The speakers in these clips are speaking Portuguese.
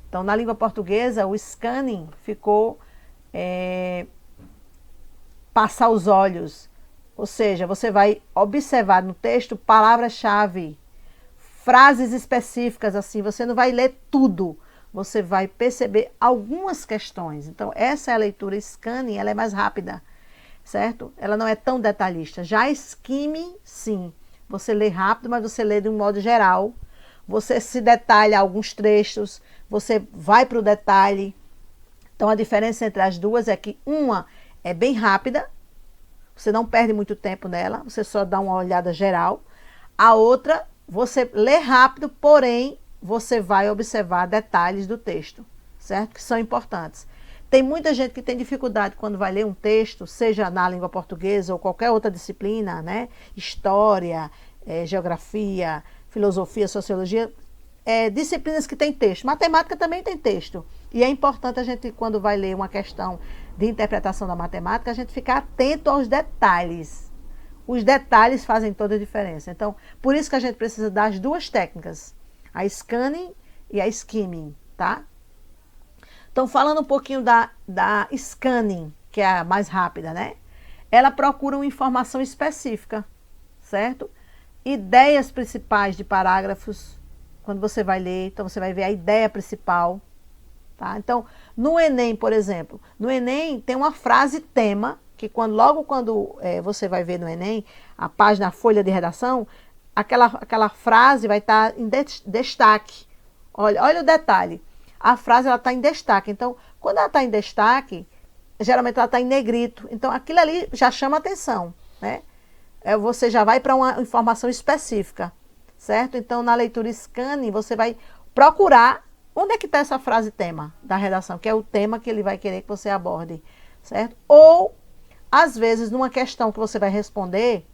Então, na língua portuguesa, o scanning ficou passar os olhos. Ou seja, você vai observar no texto palavras-chave, frases específicas, assim, você não vai ler tudo, você vai perceber algumas questões. Então, essa é a leitura scanning, ela é mais rápida, certo? Ela não é tão detalhista. Já skimming, sim, você lê rápido, mas você lê de um modo geral, você se detalha alguns trechos, você vai para o detalhe. Então, a diferença entre as duas é que uma é bem rápida, você não perde muito tempo nela, você só dá uma olhada geral. A outra, você lê rápido, porém, você vai observar detalhes do texto, certo? Que são importantes. Tem muita gente que tem dificuldade quando vai ler um texto, seja na língua portuguesa ou qualquer outra disciplina, né? História, geografia, filosofia, sociologia, disciplinas que têm texto. Matemática também tem texto. E é importante a gente, quando vai ler uma questão de interpretação da matemática, a gente ficar atento aos detalhes. Os detalhes fazem toda a diferença. Então, por isso que a gente precisa das duas técnicas, a scanning e a skimming, tá? Então, falando um pouquinho da scanning, que é a mais rápida, né? Ela procura uma informação específica, certo? Ideias principais de parágrafos, quando você vai ler, então você vai ver a ideia principal, tá? Então, no Enem, por exemplo, no Enem tem uma frase tema, que logo quando você vai ver no Enem, a página, a folha de redação, aquela frase vai estar em destaque. Olha o detalhe, a frase está em destaque. Então, quando ela está em destaque, geralmente ela está em negrito. Então, aquilo ali já chama atenção, né? Você já vai para uma informação específica, certo? Então, na leitura scanning, você vai procurar onde é que está essa frase tema da redação, que é o tema que ele vai querer que você aborde, certo? Ou, às vezes, numa questão que você vai responder,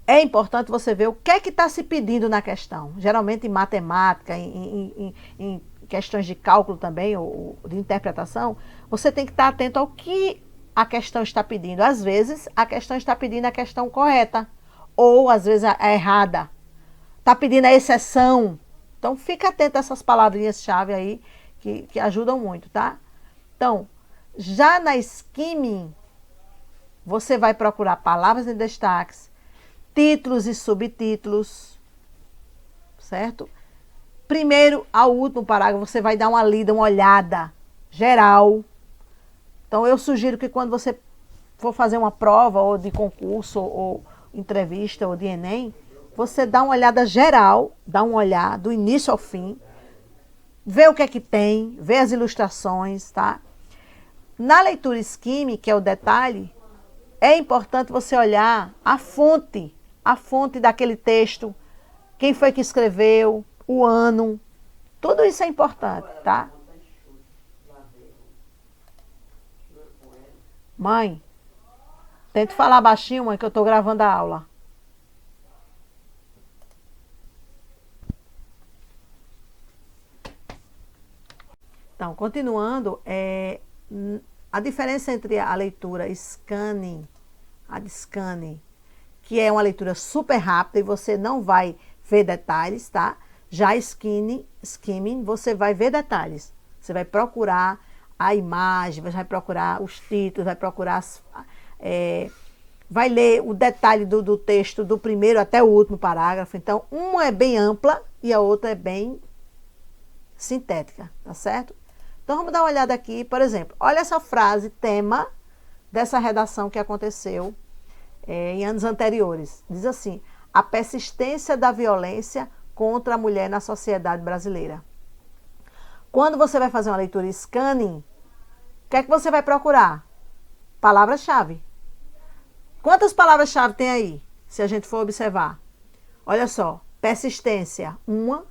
é importante você ver o que é que está se pedindo na questão. Geralmente em matemática, em questões de cálculo também, ou de interpretação, você tem que estar atento ao que a questão está pedindo. Às vezes, a questão está pedindo a questão correta, ou às vezes a errada. Está pedindo a exceção. Então, fica atento a essas palavrinhas-chave aí, que ajudam muito, tá? Então, já na skimming, você vai procurar palavras em destaques, títulos e subtítulos, certo? Primeiro ao último parágrafo, você vai dar uma lida, uma olhada geral. Então, eu sugiro que quando você for fazer uma prova, ou de concurso, ou entrevista, ou de Enem, você dá uma olhada geral, dá uma olhada do início ao fim, vê o que é que tem, vê as ilustrações, tá? Na leitura skimming, que é o detalhe, é importante você olhar a fonte daquele texto, quem foi que escreveu, o ano, tudo isso é importante, tá? Mãe, tente falar baixinho, mãe, que eu estou gravando a aula. Então, continuando, a diferença entre a leitura scanning, a de scanning, que é uma leitura super rápida e você não vai ver detalhes, tá? Já skimming, você vai ver detalhes. Você vai procurar a imagem, vai procurar os títulos, vai procurar, vai ler o detalhe do texto do primeiro até o último parágrafo. Então, uma é bem ampla e a outra é bem sintética, tá certo? Então, vamos dar uma olhada aqui, por exemplo, olha essa frase, tema dessa redação que aconteceu em anos anteriores. Diz assim: a persistência da violência contra a mulher na sociedade brasileira. Quando você vai fazer uma leitura scanning, o que é que você vai procurar? Palavras-chave. Quantas palavras-chave tem aí, se a gente for observar? Olha só, persistência, 1,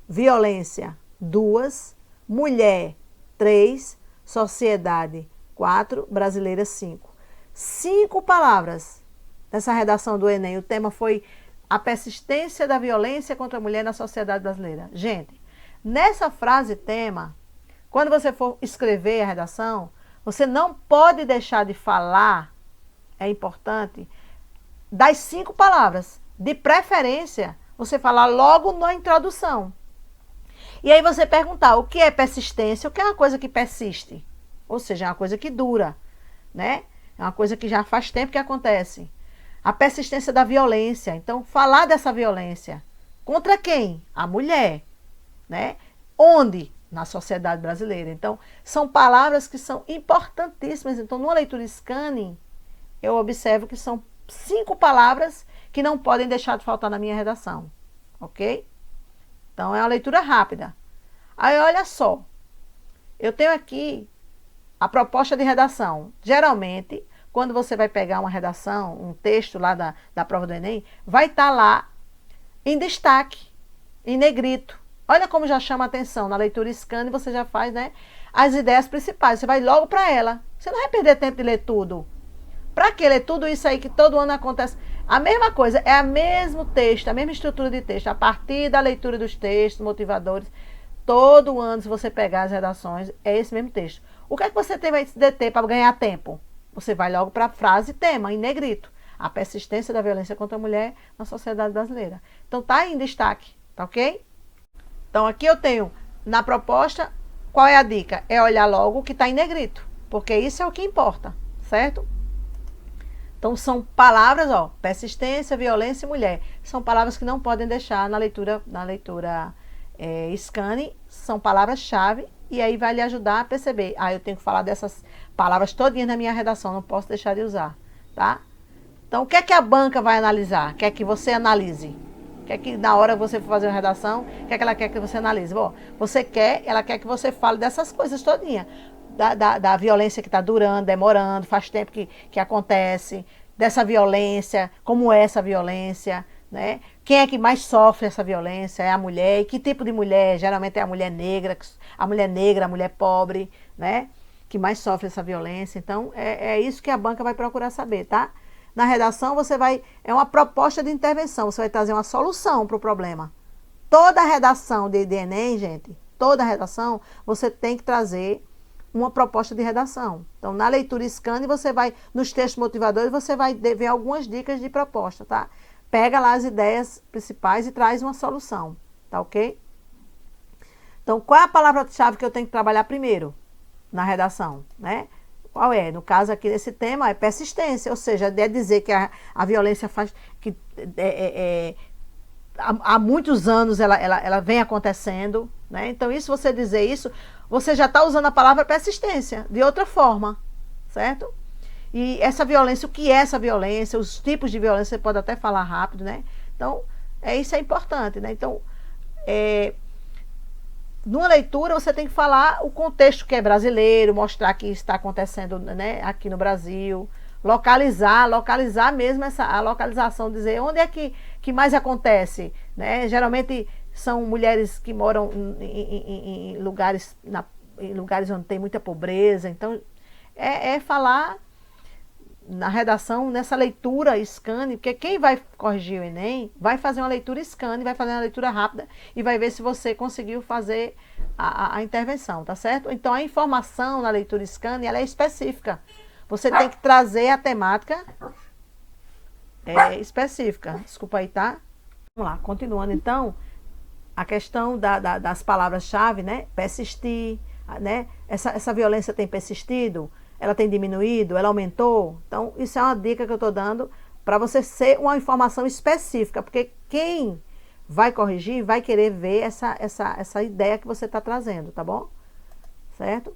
violência, 2, mulher, 3, sociedade, 4, brasileira, 5. 5 palavras nessa redação do Enem. O tema foi a persistência da violência contra a mulher na sociedade brasileira. Gente, nessa frase tema, quando você for escrever a redação, você não pode deixar de falar, é importante, das 5 palavras. De preferência, você falar logo na introdução. E aí você perguntar o que é persistência, o que é uma coisa que persiste? Ou seja, é uma coisa que dura, né? É uma coisa que já faz tempo que acontece. A persistência da violência. Então, falar dessa violência. Contra quem? A mulher, né? Onde? Na sociedade brasileira. Então, são palavras que são importantíssimas. Então, numa leitura scanning, eu observo que são 5 palavras que não podem deixar de faltar na minha redação. Ok? Então, é uma leitura rápida. Aí, olha só. Eu tenho aqui a proposta de redação. Geralmente, quando você vai pegar uma redação, um texto lá da prova do Enem, vai estar lá em destaque, em negrito. Olha como já chama a atenção. Na leitura scan você já faz, né, as ideias principais. Você vai logo para ela. Você não vai perder tempo de ler tudo. Para que ler tudo isso aí que todo ano acontece? A mesma coisa, é o mesmo texto, a mesma estrutura de texto. A partir da leitura dos textos, motivadores, todo ano, se você pegar as redações, é esse mesmo texto. O que é que você vai se deter para ganhar tempo? Você vai logo para a frase tema, em negrito. A persistência da violência contra a mulher na sociedade brasileira. Então tá aí em destaque, tá ok? Então aqui eu tenho, na proposta, qual é a dica? É olhar logo o que está em negrito, porque isso é o que importa, certo? Então são palavras, ó, persistência, violência e mulher. São palavras que não podem deixar na leitura scanning, são palavras-chave, e aí vai lhe ajudar a perceber. Ah, eu tenho que falar dessas palavras todinhas na minha redação, não posso deixar de usar, tá? Então, o que é que a banca vai analisar? Quer que você analise? Quer que na hora que você for fazer uma redação, o que é que ela quer que você analise? Bom, ela quer que você fale dessas coisas todinhas. Da violência que está durando, demorando, faz tempo que acontece, dessa violência, como é essa violência, né? Quem é que mais sofre essa violência? É a mulher. E que tipo de mulher? Geralmente é a mulher negra, a mulher pobre, né? Que mais sofre essa violência. Então, é isso que a banca vai procurar saber, tá? Na redação, é uma proposta de intervenção, você vai trazer uma solução para o problema. Toda redação de Enem, gente, toda redação, você tem que trazer uma proposta de redação. Então, na leitura scan, você vai, nos textos motivadores, você vai ver algumas dicas de proposta, tá? Pega lá as ideias principais e traz uma solução, tá ok? Então, qual é a palavra-chave que eu tenho que trabalhar primeiro na redação, né? Qual é? No caso aqui desse tema é persistência, ou seja, é dizer que a violência faz que há muitos anos ela vem acontecendo, né? Então, isso, você dizer isso, você já está usando a palavra persistência de outra forma, certo? E essa violência, o que é essa violência, os tipos de violência, você pode até falar rápido, né? Então, isso é importante, né? Então, numa leitura, você tem que falar o contexto que é brasileiro, mostrar que está acontecendo, né, aqui no Brasil, localizar mesmo a localização, dizer onde é que mais acontece, né? Geralmente são mulheres que moram em lugares onde tem muita pobreza. Então, falar na redação, nessa leitura scan, porque quem vai corrigir o Enem vai fazer uma leitura scan, vai fazer uma leitura rápida e vai ver se você conseguiu fazer a intervenção, tá certo? Então, a informação na leitura scan, ela é específica. Você tem que trazer a temática específica. Desculpa aí, tá? Vamos lá, continuando então, a questão das palavras-chave, né? Persistir, né? Essa violência tem persistido? Ela tem diminuído? Ela aumentou? Então, isso é uma dica que eu estou dando para você ser uma informação específica, porque quem vai corrigir vai querer ver essa ideia que você está trazendo, tá bom? Certo?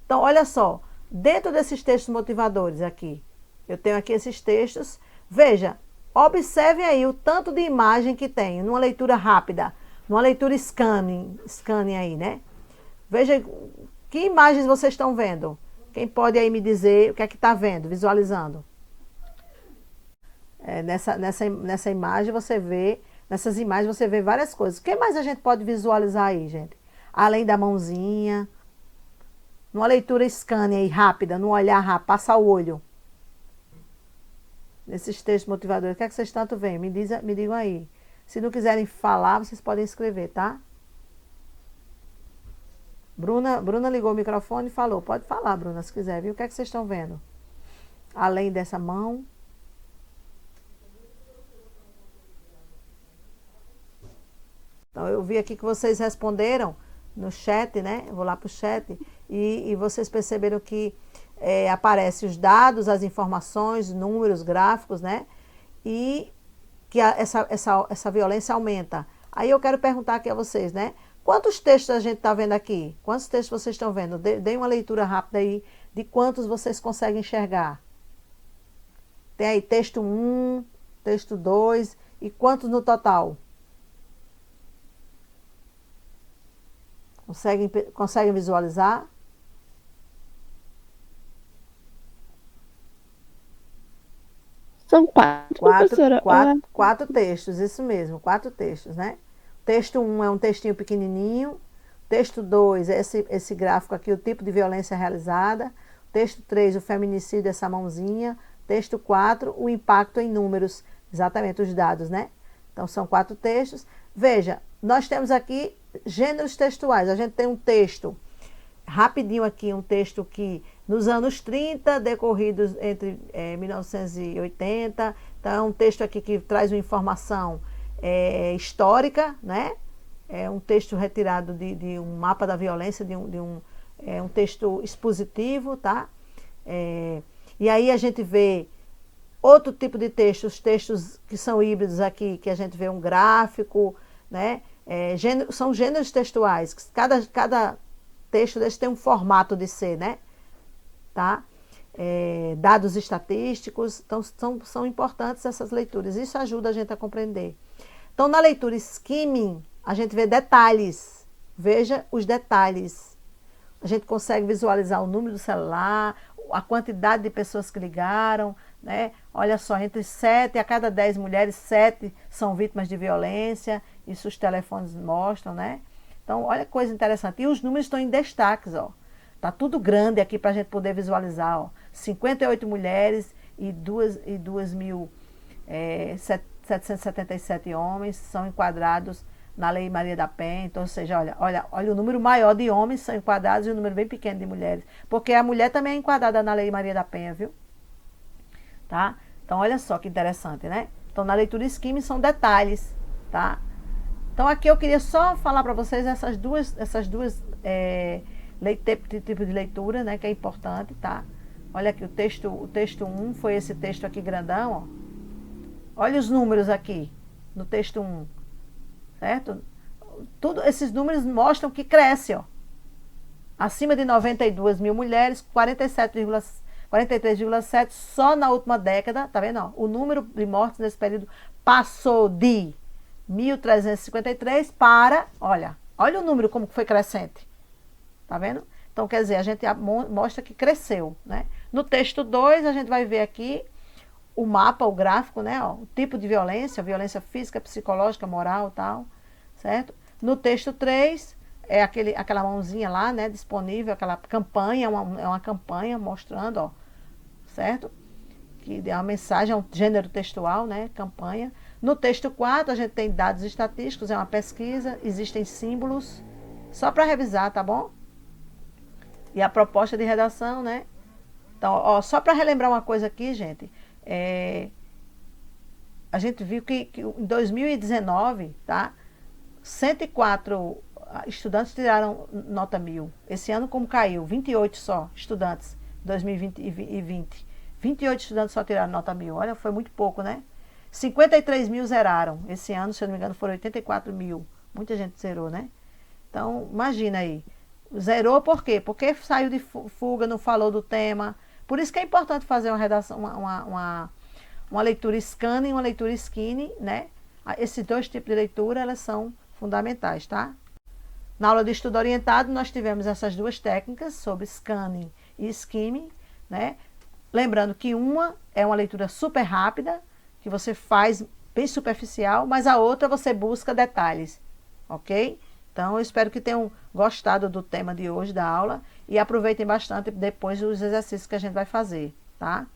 Então, olha só, dentro desses textos motivadores aqui, eu tenho aqui esses textos, veja, observe aí o tanto de imagem que tem, numa leitura rápida, numa leitura scanning aí, né? Veja que imagens vocês estão vendo. Quem pode aí me dizer o que é que está vendo, visualizando? Nessa imagem você vê, nessas imagens você vê várias coisas. O que mais a gente pode visualizar aí, gente? Além da mãozinha, numa leitura scan aí, rápida, num olhar rápido, passa o olho. Nesses textos motivadores, o que é que vocês tanto veem? Me digam aí. Se não quiserem falar, vocês podem escrever, tá? Bruna ligou o microfone e falou. Pode falar, Bruna, se quiser, viu? O que é que vocês estão vendo? Além dessa mão. Então, eu vi aqui que vocês responderam no chat, né? Eu vou lá para o chat e vocês perceberam que aparecem os dados, as informações, números, gráficos, né? E que essa violência aumenta. Aí eu quero perguntar aqui a vocês, né? Quantos textos a gente está vendo aqui? Quantos textos vocês estão vendo? Deem uma leitura rápida aí de quantos vocês conseguem enxergar. Tem aí texto 1, texto 2 e quantos no total? Conseguem visualizar? São quatro, professora. Quatro textos, isso mesmo, 4 textos, né? Texto 1 é um textinho pequenininho. Texto 2 é esse gráfico aqui, o tipo de violência realizada. Texto 3, o feminicídio, essa mãozinha. Texto 4, o impacto em números, exatamente os dados, né? Então, são 4 textos. Veja, nós temos aqui gêneros textuais. A gente tem um texto, rapidinho aqui, um texto que nos anos 30, decorridos entre 1980, então é um texto aqui que traz uma informação histórica, né? É um texto retirado de um mapa da violência, um texto expositivo, tá? E aí a gente vê outro tipo de texto, os textos que são híbridos aqui, que a gente vê um gráfico, né? São gêneros textuais, cada texto desse tem um formato de ser, né? Tá? Dados estatísticos, então são importantes essas leituras, isso ajuda a gente a compreender. Então, na leitura skimming, a gente vê detalhes, veja os detalhes. A gente consegue visualizar o número do celular, a quantidade de pessoas que ligaram, né? Olha só, entre 7 a cada 10 mulheres, 7 são vítimas de violência, isso os telefones mostram, né? Então, olha que coisa interessante. E os números estão em destaques, ó. Tá tudo grande aqui para a gente poder visualizar, ó. 58 mulheres e 2.777 homens são enquadrados na Lei Maria da Penha. Então, ou seja, olha o número maior de homens são enquadrados e o número bem pequeno de mulheres. Porque a mulher também é enquadrada na Lei Maria da Penha, viu? Tá? Então, olha só que interessante, né? Então, na leitura skimming são detalhes, tá? Então, aqui eu queria só falar para vocês essas duas tipo de leitura, né, que é importante, tá? Olha aqui, o texto 1 foi esse texto aqui grandão, ó. Olha os números aqui, no texto 1, certo? Esses números mostram que cresce, ó. Acima de 92 mil mulheres, 43,7 só na última década, tá vendo? Ó? O número de mortes nesse período passou de 1.353 para, olha o número como foi crescente. Tá vendo? Então, quer dizer, a gente mostra que cresceu, né? No texto 2, a gente vai ver aqui o mapa, o gráfico, né? Ó, o tipo de violência física, psicológica, moral, tal, certo? No texto 3, é aquela mãozinha lá, né? Disponível, aquela campanha, é uma campanha mostrando, ó, certo? Que é uma mensagem, é um gênero textual, né? Campanha. No texto 4, a gente tem dados estatísticos, é uma pesquisa, existem símbolos, só para revisar, tá bom? E a proposta de redação, né? Então, ó, só para relembrar uma coisa aqui, gente, a gente viu que em 2019, tá? 104 estudantes tiraram nota 1000. Esse ano, como caiu? 28 só estudantes, 2020 e 20. 28 estudantes só tiraram nota 1000. Olha, foi muito pouco, né? 53 mil zeraram. Esse ano, se eu não me engano, foram 84 mil. Muita gente zerou, né? Então, imagina aí. Zerou por quê? Porque saiu de fuga, não falou do tema. Por isso que é importante fazer uma redação, uma leitura scanning e uma leitura skinning, né? Esses dois tipos de leitura, elas são fundamentais, tá? Na aula de estudo orientado, nós tivemos essas duas técnicas sobre scanning e skimming, né? Lembrando que uma é uma leitura super rápida, que você faz bem superficial, mas a outra você busca detalhes, ok? Então, eu espero que tenham gostado do tema de hoje, da aula, e aproveitem bastante depois os exercícios que a gente vai fazer, tá?